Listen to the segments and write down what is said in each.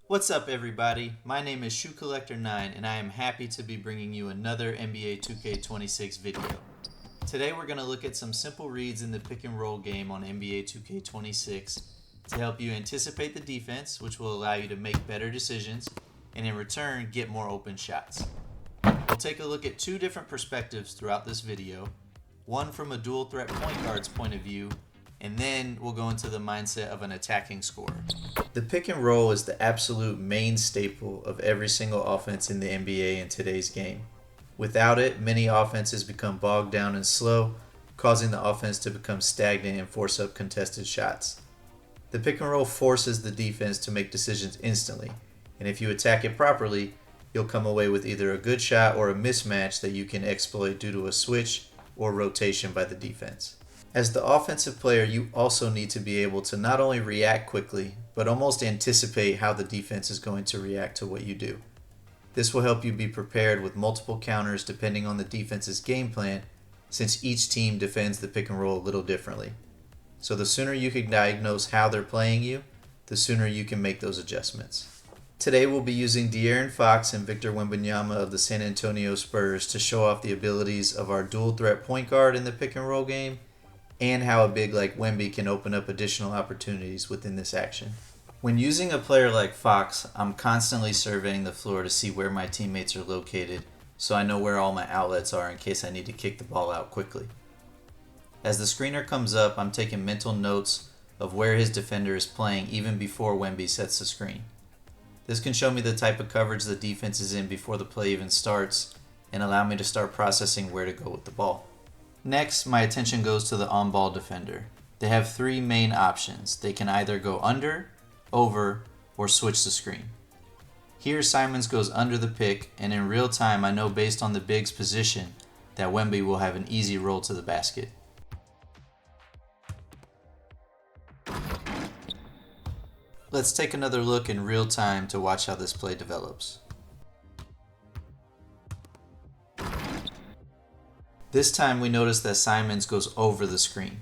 What's up everybody, my name is Shoe Collector 9 and I am happy to be bringing you another NBA 2K26 video. Today we're going to look at some simple reads in the pick and roll game on NBA 2K26 to help you anticipate the defense, which will allow you to make better decisions and in return get more open shots. We'll take a look at two different perspectives throughout this video, one from a dual threat point guard's point of view, and then we'll go into the mindset of an attacking scorer. The pick and roll is the absolute main staple of every single offense in the NBA in today's game. Without it, many offenses become bogged down and slow, causing the offense to become stagnant and force up contested shots. The pick and roll forces the defense to make decisions instantly, and if you attack it properly, you'll come away with either a good shot or a mismatch that you can exploit due to a switch or rotation by the defense. As the offensive player, you also need to be able to not only react quickly, but almost anticipate how the defense is going to react to what you do. This will help you be prepared with multiple counters depending on the defense's game plan, since each team defends the pick and roll a little differently. So the sooner you can diagnose how they're playing you, the sooner you can make those adjustments. Today we'll be using De'Aaron Fox and Victor Wembanyama of the San Antonio Spurs to show off the abilities of our dual threat point guard in the pick and roll game, and how a big like Wemby can open up additional opportunities within this action. When using a player like Fox, I'm constantly surveying the floor to see where my teammates are located, so I know where all my outlets are in case I need to kick the ball out quickly. As the screener comes up, I'm taking mental notes of where his defender is playing even before Wemby sets the screen. This can show me the type of coverage the defense is in before the play even starts, and allow me to start processing where to go with the ball. Next, my attention goes to the on-ball defender. They have three main options. They can either go under, over, or switch the screen. Here Simons goes under the pick, and in real time I know based on the big's position that Wemby will have an easy roll to the basket. Let's take another look in real time to watch how this play develops. This time we notice that Simons goes over the screen.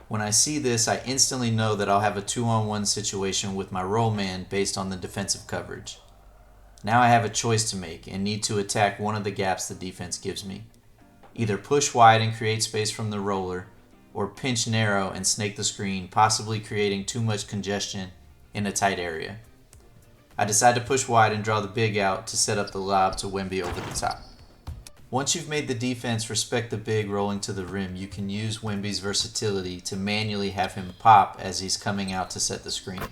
When I see this, I instantly know that I'll have a 2-on-1 situation with my roll man based on the defensive coverage. Now I have a choice to make and need to attack one of the gaps the defense gives me. Either push wide and create space from the roller, or pinch narrow and snake the screen, possibly creating too much congestion in a tight area. I decide to push wide and draw the big out to set up the lob to Wemby over the top. Once you've made the defense respect the big rolling to the rim, you can use Wemby's versatility to manually have him pop as he's coming out to set the screen.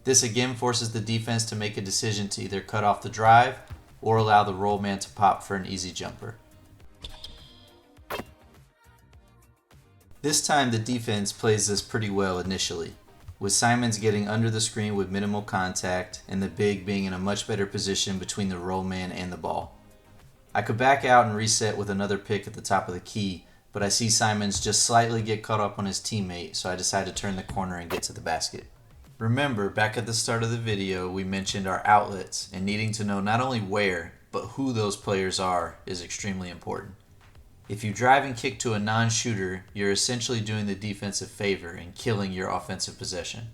This again forces the defense to make a decision to either cut off the drive or allow the roll man to pop for an easy jumper. This time the defense plays this pretty well initially, with Simons getting under the screen with minimal contact and the big being in a much better position between the roll man and the ball. I could back out and reset with another pick at the top of the key, but I see Simons just slightly get caught up on his teammate, so I decide to turn the corner and get to the basket. Remember, back at the start of the video, we mentioned our outlets, and needing to know not only where, but who those players are is extremely important. If you drive and kick to a non-shooter, you're essentially doing the defense a favor and killing your offensive possession.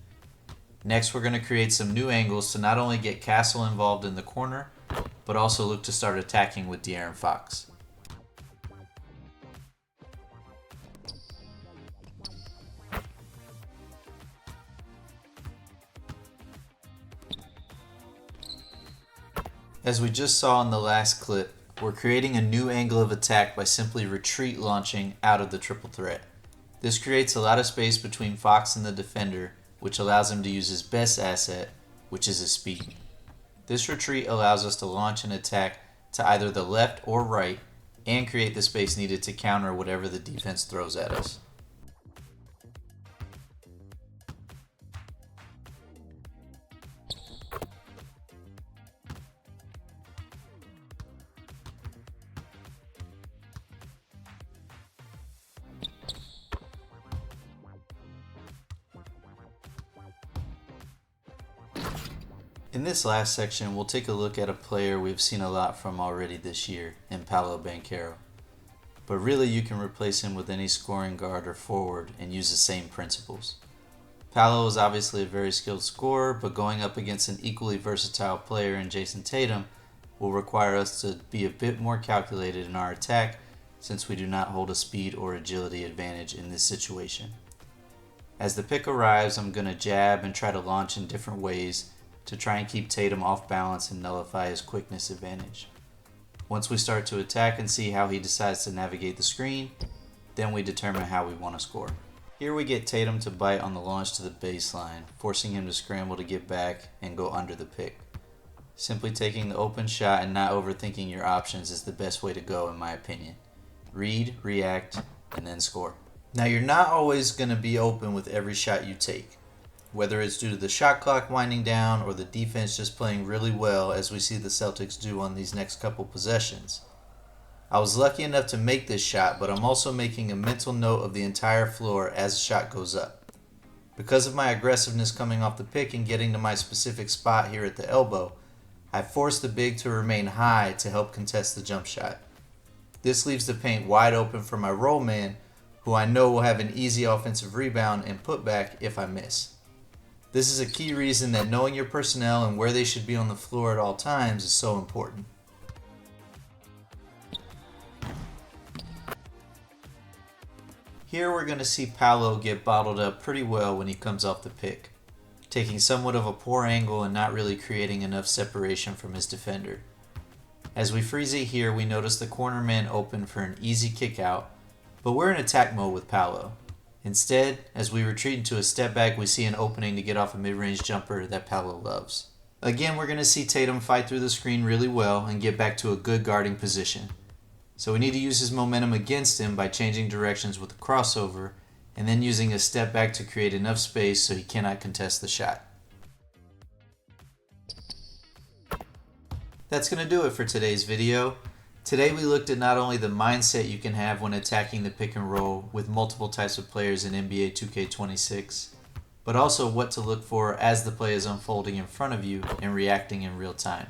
Next, we're going to create some new angles to not only get Castle involved in the corner, but also look to start attacking with De'Aaron Fox. As we just saw in the last clip, we're creating a new angle of attack by simply retreat launching out of the triple threat. This creates a lot of space between Fox and the defender, which allows him to use his best asset, which is his speed. This retreat allows us to launch an attack to either the left or right and create the space needed to counter whatever the defense throws at us. In this last section, we'll take a look at a player we've seen a lot from already this year in Paolo Banchero. But really you can replace him with any scoring guard or forward and use the same principles. Paolo is obviously a very skilled scorer, but going up against an equally versatile player in Jason Tatum will require us to be a bit more calculated in our attack, since we do not hold a speed or agility advantage in this situation. As the pick arrives, I'm going to jab and try to launch in different ways to try and keep Tatum off balance and nullify his quickness advantage. Once we start to attack and see how he decides to navigate the screen, then we determine how we want to score. Here we get Tatum to bite on the launch to the baseline, forcing him to scramble to get back and go under the pick. Simply taking the open shot and not overthinking your options is the best way to go in my opinion. Read, react, and then score. Now you're not always going to be open with every shot you take, whether it's due to the shot clock winding down or the defense just playing really well as we see the Celtics do on these next couple possessions. I was lucky enough to make this shot, but I'm also making a mental note of the entire floor as the shot goes up. Because of my aggressiveness coming off the pick and getting to my specific spot here at the elbow, I forced the big to remain high to help contest the jump shot. This leaves the paint wide open for my roll man, who I know will have an easy offensive rebound and putback if I miss. This is a key reason that knowing your personnel and where they should be on the floor at all times is so important. Here we're going to see Paolo get bottled up pretty well when he comes off the pick, taking somewhat of a poor angle and not really creating enough separation from his defender. As we freeze it here, we notice the corner man open for an easy kick out, but we're in attack mode with Paolo. Instead, as we retreat into a step back, we see an opening to get off a mid-range jumper that Paolo loves. Again, we're going to see Tatum fight through the screen really well and get back to a good guarding position. So we need to use his momentum against him by changing directions with a crossover and then using a step back to create enough space so he cannot contest the shot. That's going to do it for today's video. Today we looked at not only the mindset you can have when attacking the pick and roll with multiple types of players in NBA 2K26, but also what to look for as the play is unfolding in front of you and reacting in real time.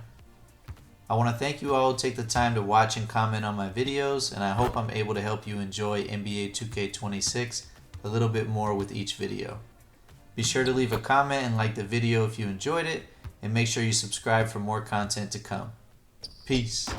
I want to thank you all who take the time to watch and comment on my videos, and I hope I'm able to help you enjoy NBA 2K26 a little bit more with each video. Be sure to leave a comment and like the video if you enjoyed it, and make sure you subscribe for more content to come. Peace.